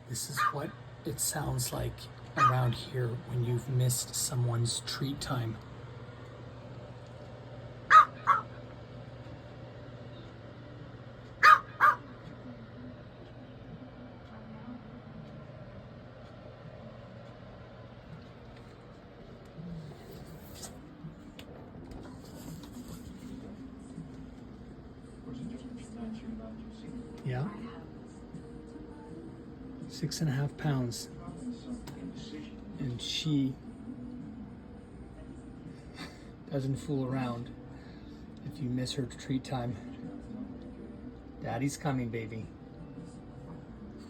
This is what it sounds like around here when you've missed someone's treat time. Yeah. 6.5 pounds. And she doesn't fool around if you miss her treat time. Daddy's coming, baby.